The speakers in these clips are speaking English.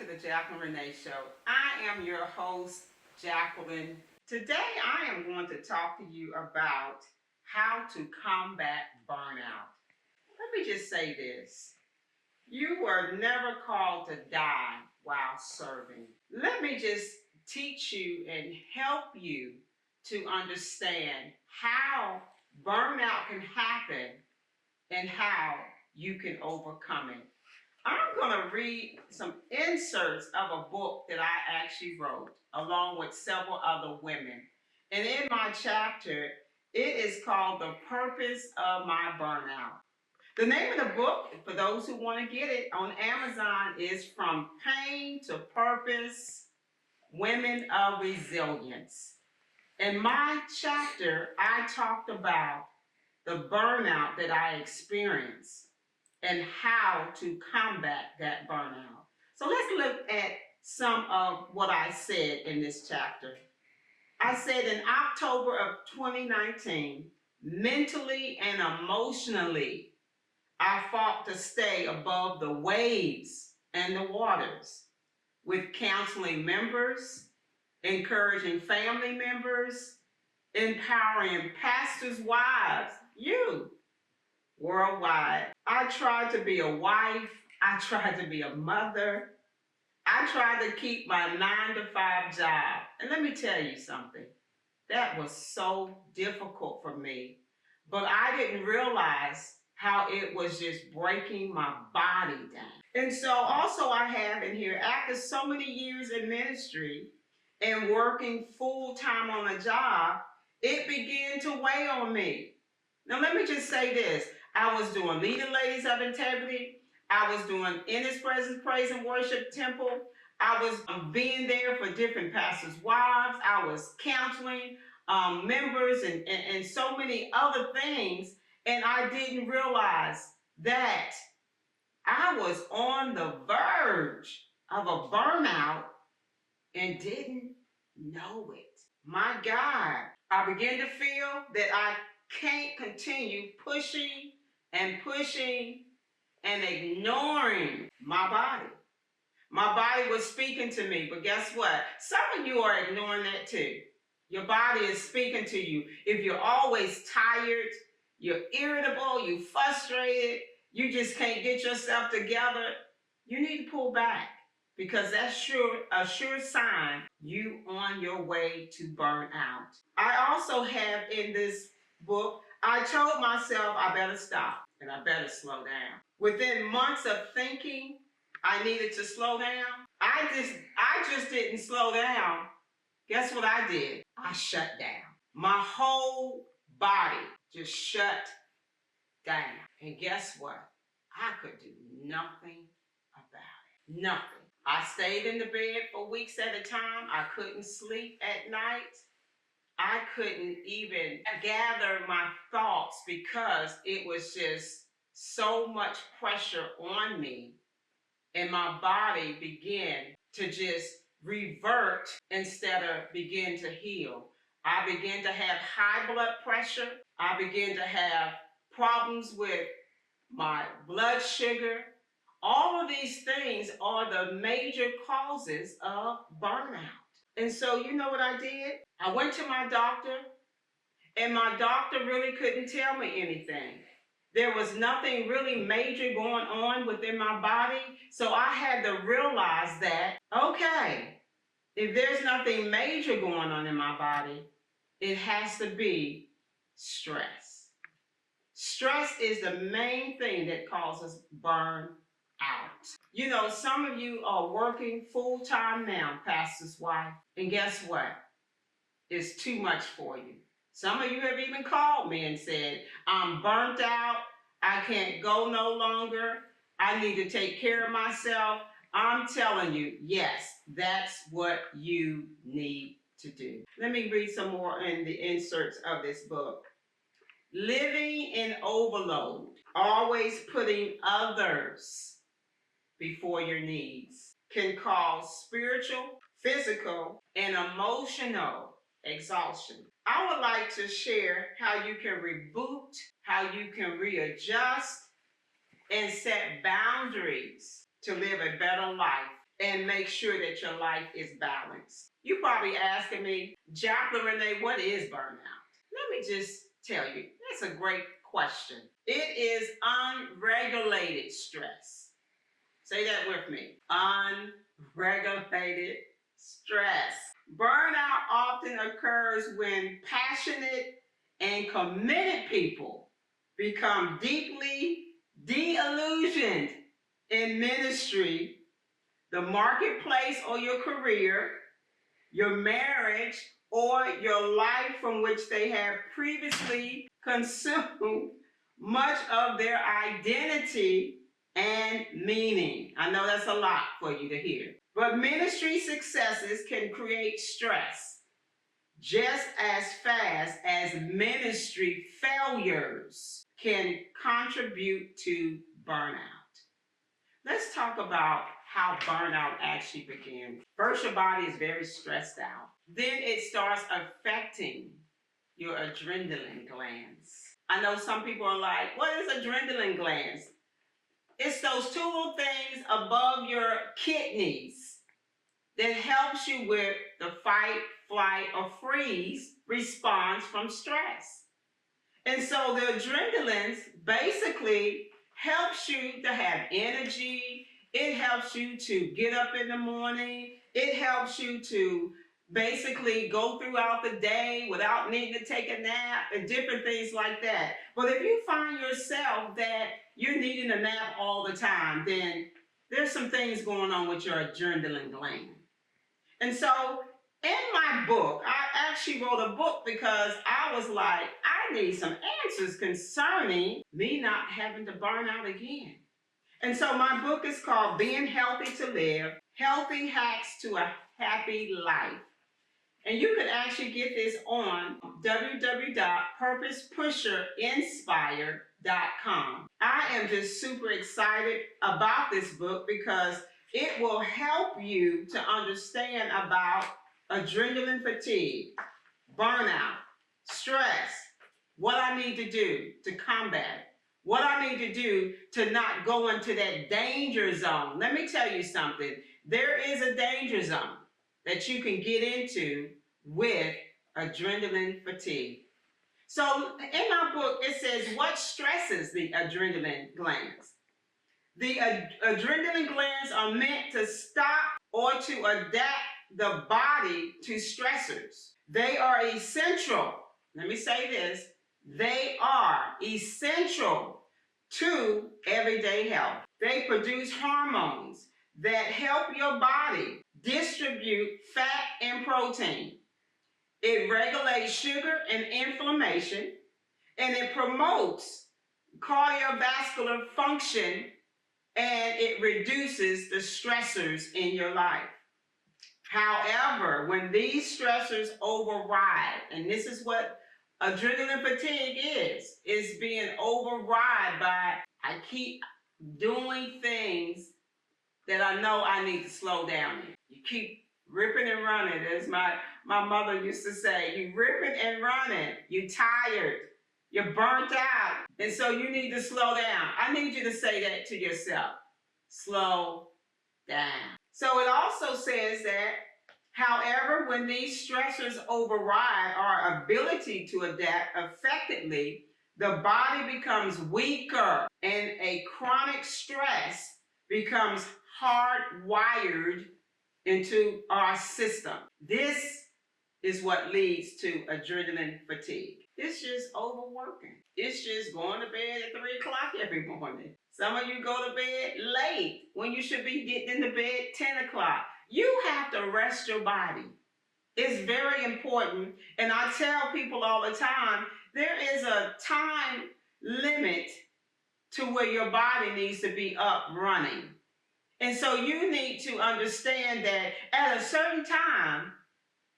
to the Jacqueline Renee Show. I am your host, Jacqueline. Today I am going to talk to you about how to combat burnout. Let me just say this. You were never called to die while serving. Let me just teach you and help you to understand how burnout can happen and how you can overcome it. I'm going to read some inserts of a book that I actually wrote along with several other women. And in my chapter, it is called The Purpose of My Burnout. The name of the book, for those who want to get it on Amazon, is From Pain to Purpose, Women of Resilience. In my chapter, I talked about the burnout that I experienced and how to combat that burnout. So let's look at some of what I said in this chapter. I said in October of 2019, mentally and emotionally, I fought to stay above the waves and the waters with counseling members, encouraging family members, empowering pastors' wives, you, worldwide. I tried to be a wife. I tried to be a mother. I tried to keep my 9-to-5 job. And let me tell you something. That was so difficult for me. But I didn't realize how it was just breaking my body down. And so also I have in here, after so many years in ministry and working full-time on a job, it began to weigh on me. Now let me just say this. I was doing Leading Ladies of Integrity. I was doing In His Presence Praise and Worship Temple. I was being there for different pastors' wives. I was counseling members and so many other things. And I didn't realize that I was on the verge of a burnout and didn't know it. My God, I began to feel that I can't continue pushing and ignoring my body. My body was speaking to me, but guess what? Some of you are ignoring that too. Your body is speaking to you. If you're always tired, you're irritable, you're frustrated, you just can't get yourself together, you need to pull back because that's a sure sign you on your way to burn out. I also have in this book, I told myself I better stop and I better slow down. Within months of thinking I needed to slow down, I just didn't slow down. Guess what I did? I shut down. My whole body just shut down. And guess what? I could do nothing about it. Nothing. I stayed in the bed for weeks at a time. I couldn't sleep at night. I couldn't even gather my thoughts because it was just so much pressure on me. And my body began to just revert instead of begin to heal. I began to have high blood pressure. I began to have problems with my blood sugar. All of these things are the major causes of burnout. And so you know what I did? I went to my doctor, and my doctor really couldn't tell me anything. There was nothing really major going on within my body, so I had to realize that, okay, if there's nothing major going on in my body, it has to be stress. Stress is the main thing that causes burnout. You know, some of you are working full-time now, pastor's wife, and guess what? It's too much for you. Some of you have even called me and said, I'm burnt out, I can't go no longer, I need to take care of myself. I'm telling you, yes, that's what you need to do. Let me read some more in the inserts of this book. Living in overload, always putting others before your needs, can cause spiritual, physical, and emotional exhaustion. I would like to share how you can reboot, how you can readjust, and set boundaries to live a better life and make sure that your life is balanced. You probably asking me, Jacqueline Renee, what is burnout? Let me just tell you, that's a great question. It is unregulated stress. Say that with me. Unregulated stress. Burnout often occurs when passionate and committed people become deeply disillusioned in ministry, the marketplace or your career, your marriage, or your life from which they have previously consumed much of their identity and meaning. I know that's a lot for you to hear. But ministry successes can create stress just as fast as ministry failures can contribute to burnout. Let's talk about how burnout actually begins. First, your body is very stressed out. Then it starts affecting your adrenaline glands. I know some people are like, what is adrenaline glands? It's those two little things above your kidneys that helps you with the fight, flight, or freeze response from stress. And so the adrenaline basically helps you to have energy. It helps you to get up in the morning. It helps you to basically go throughout the day without needing to take a nap and different things like that. But if you find yourself that you're needing a nap all the time, then there's some things going on with your adrenaline gland. And so in my book, I actually wrote a book because I was like, I need some answers concerning me not having to burn out again. And so my book is called Being Healthy to Live, Healthy Hacks to a Happy Life. And you can actually get this on www.purposepusherinspire.com. I am just super excited about this book because it will help you to understand about adrenaline fatigue, burnout, stress, what I need to do to combat it, what I need to do to not go into that danger zone. Let me tell you something. There is a danger zone that you can get into with adrenaline fatigue. So in my book, it says what stresses the adrenaline glands. The adrenaline glands are meant to stop or to adapt the body to stressors. They are essential. Let me say this. They are essential to everyday health. They produce hormones that help your body distribute fat and protein. It regulates sugar and inflammation, and it promotes cardiovascular function, and it reduces the stressors in your life. However, when these stressors override, and this is what adrenaline fatigue is being override by, I keep doing things that I know I need to slow down in. You keep ripping and running, as my mother used to say. You ripping and running, you tired, you're burnt out, and so you need to slow down. I need you to say that to yourself. Slow down. So it also says that, however, when these stressors override our ability to adapt effectively, the body becomes weaker and a chronic stress becomes hardwired into our system. This is what leads to adrenaline fatigue. It's just overworking. It's just going to bed at 3 o'clock every morning. Some of you go to bed late when you should be getting into bed 10 o'clock. You have to rest your body. It's very important. And I tell people all the time, there is a time limit to where your body needs to be up running. And so you need to understand that at a certain time,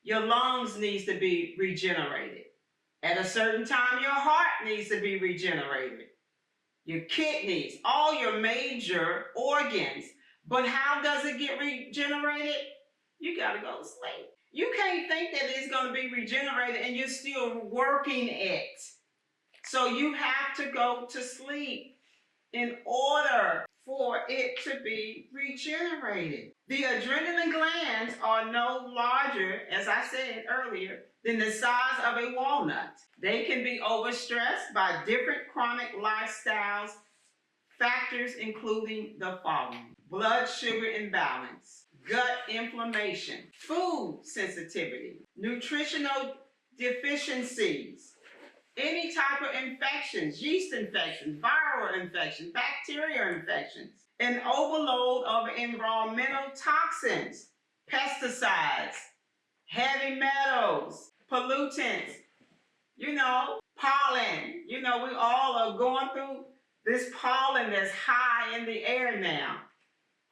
your lungs needs to be regenerated. At a certain time, your heart needs to be regenerated. Your kidneys, all your major organs. But how does it get regenerated? You got to go to sleep. You can't think that it's going to be regenerated and you're still working it. So you have to go to sleep. in order for it to be regenerated. The adrenaline glands are no larger, as I said earlier, than the size of a walnut. They can be overstressed by different chronic lifestyles, factors including the following: blood sugar imbalance, gut inflammation, food sensitivity, nutritional deficiencies, any type of infections, yeast infections, viral infections, bacterial infections, an overload of environmental toxins, pesticides, heavy metals, pollutants, pollen. We all are going through this pollen that's high in the air now.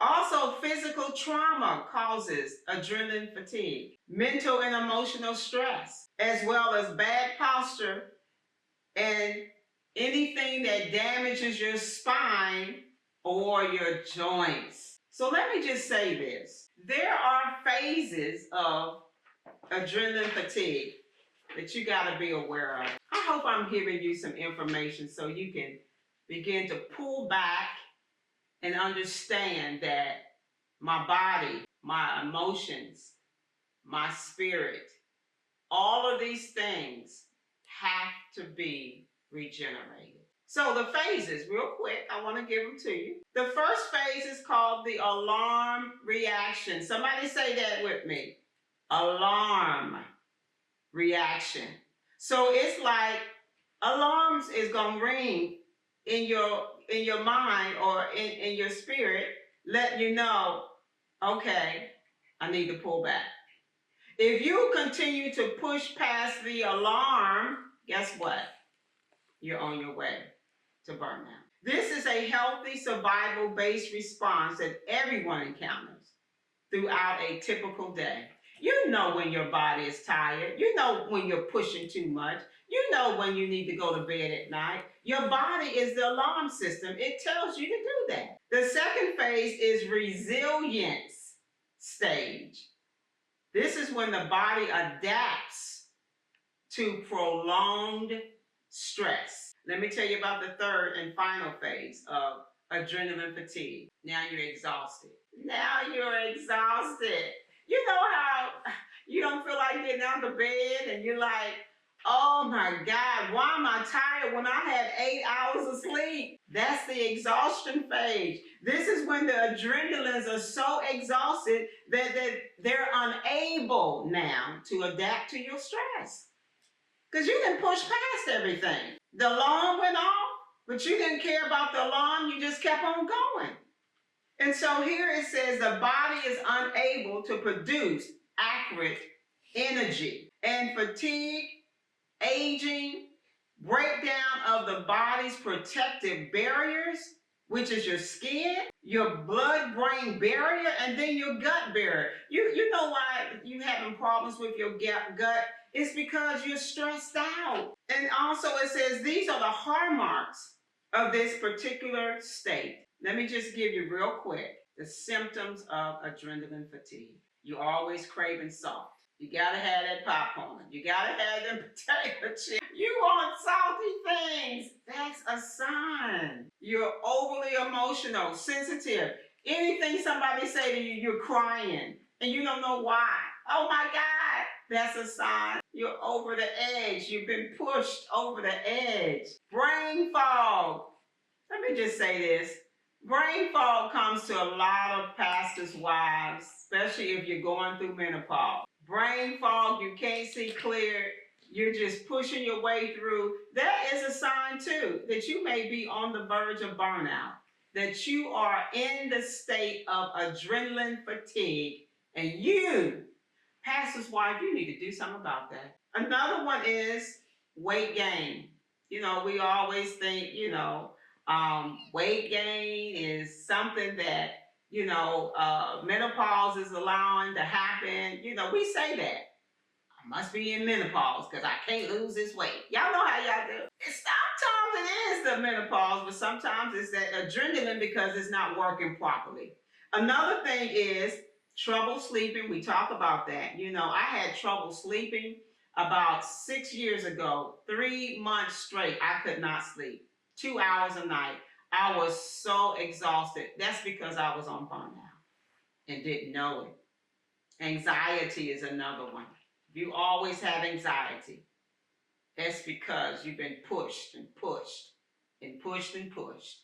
Also, physical trauma causes adrenaline fatigue, mental and emotional stress, as well as bad posture and anything that damages your spine or your joints. So let me just say this. There are phases of adrenaline fatigue that you got to be aware of. I hope I'm giving you some information so you can begin to pull back and understand that my body, my emotions, my spirit, all of these things have to be regenerated. So the phases, real quick, I want to give them to you. The first phase is called the alarm reaction. Somebody say that with me. Alarm reaction. So it's like alarms is going to ring in your mind or in your spirit, letting you know, okay, I need to pull back. If you continue to push past the alarm, guess what? You're on your way to burnout. This is a healthy survival-based response that everyone encounters throughout a typical day. You know when your body is tired. You know when you're pushing too much. You know when you need to go to bed at night. Your body is the alarm system. It tells you to do that. The second phase is resilience stage. This is when the body adapts to prolonged stress. Let me tell you about the third and final phase of adrenaline fatigue. Now you're exhausted. You know how you don't feel like getting out of bed and you're like, oh my God, why am I tired when I had 8 hours of sleep? That's the exhaustion phase. This is when the adrenalines are so exhausted that they're unable now to adapt to your stress. Because you didn't push past everything. The alarm went off, but you didn't care about the alarm. You just kept on going. And so here it says the body is unable to produce accurate energy. And fatigue, aging, breakdown of the body's protective barriers, which is your skin, your blood-brain barrier, and then your gut barrier. You know why you're having problems with your gut? It's because you're stressed out. And also it says these are the hallmarks of this particular state. Let me just give you real quick the symptoms of adrenaline fatigue. You're always craving salt. You gotta have that popcorn. You gotta have them potato chips. You want salty things. That's a sign. You're overly emotional, sensitive. Anything somebody say to you, you're crying and you don't know why. Oh my God, that's a sign. You're over the edge. You've been pushed over the edge. Brain fog. Let me just say this. Brain fog comes to a lot of pastors' wives, especially if you're going through menopause. Brain fog, you can't see clear, you're just pushing your way through. That is a sign too that you may be on the verge of burnout, that you are in the state of adrenaline fatigue, and you, pastor's wife, you need to do something about that. Another one is weight gain. We always think, weight gain is something that, menopause is allowing to happen. We say that. I must be in menopause because I can't lose this weight. Y'all know how y'all do. Sometimes it is the menopause, but sometimes it's that adrenaline because it's not working properly. Another thing is trouble sleeping. We talk about that. I had trouble sleeping about 6 years ago. 3 months straight, I could not sleep. 2 hours a night. I was so exhausted. That's because I was on burnout and didn't know it. Anxiety is another one. You always have anxiety. That's because you've been pushed and pushed and pushed and pushed,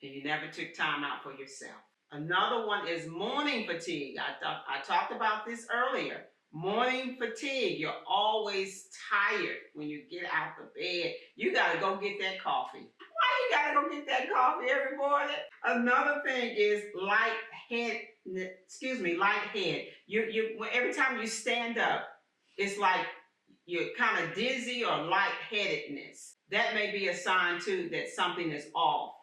and you never took time out for yourself. Another one is morning fatigue. I talked about this earlier. Morning fatigue. You're always tired when you get out the bed. You got to go get that coffee. Why you got to go get that coffee every morning? Another thing is lighthead. Lighthead. Every time you stand up, it's like you're kind of dizzy or lightheadedness. That may be a sign too that something is off.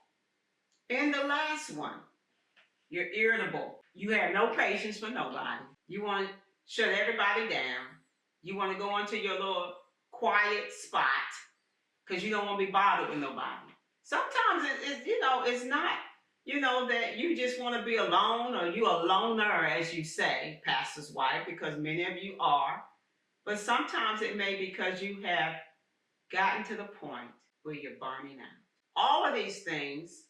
And the last one, you're irritable. You have no patience for nobody. You want to shut everybody down. You want to go into your little quiet spot because you don't want to be bothered with nobody. Sometimes it's not, that you just want to be alone, or you a loner, as you say, pastor's wife, because many of you are. But sometimes it may be because you have gotten to the point where you're burning out. All of these things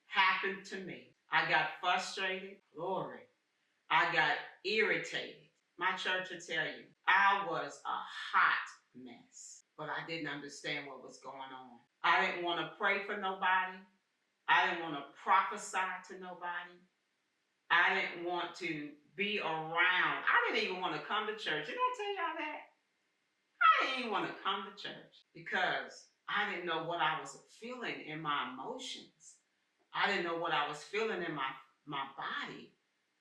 happened to me. I got frustrated. Glory. I got irritated. My church will tell you, I was a hot mess, but I didn't understand what was going on. I didn't want to pray for nobody. I didn't want to prophesy to nobody. I didn't want to be around. I didn't even want to come to church. Did I tell y'all that? I didn't even want to come to church because I didn't know what I was feeling in my emotions. I didn't know what I was feeling in my body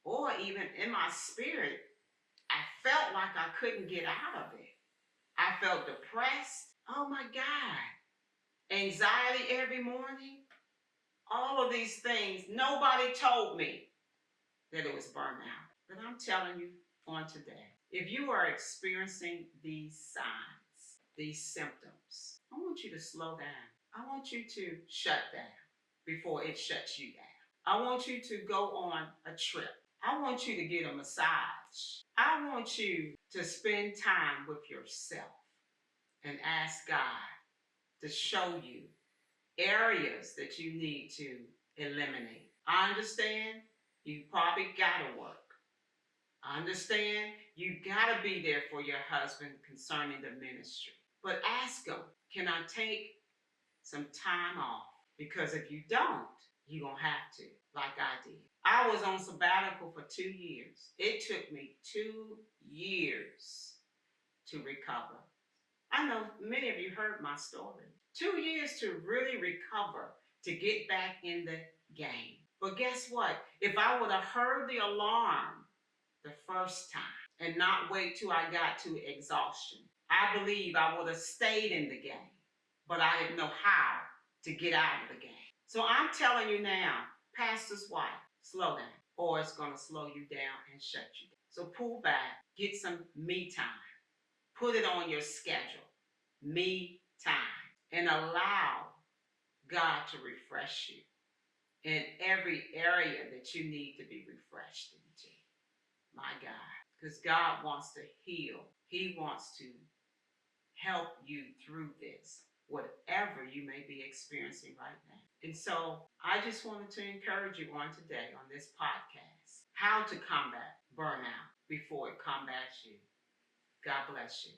or even in my spirit. I felt like I couldn't get out of it. I felt depressed. Oh my God. Anxiety every morning. All of these things. Nobody told me that it was burnout. But I'm telling you on today, if you are experiencing these signs, these symptoms, I want you to slow down. I want you to shut down before it shuts you down. I want you to go on a trip. I want you to get a massage. I want you to spend time with yourself and ask God to show you areas that you need to eliminate. I understand you probably gotta work. I understand you gotta be there for your husband concerning the ministry. But ask him, can I take some time off? Because if you don't, you're going to have to, like I did. I was on sabbatical for 2 years. It took me 2 years to recover. I know many of you heard my story. 2 years to really recover, to get back in the game. But guess what? If I would have heard the alarm the first time and not wait till I got to exhaustion, I believe I would have stayed in the game. But I didn't know how to get out of the game. So I'm telling you now, pastor's wife, slow down, or it's going to slow you down and shut you down. So pull back, get some me time. Put it on your schedule, me time, and allow God to refresh you in every area that you need to be refreshed into. My God, because God wants to heal. He wants to help you through this, whatever you may be experiencing right now. And so I just wanted to encourage you on today on this podcast, how to combat burnout before it combats you. God bless you.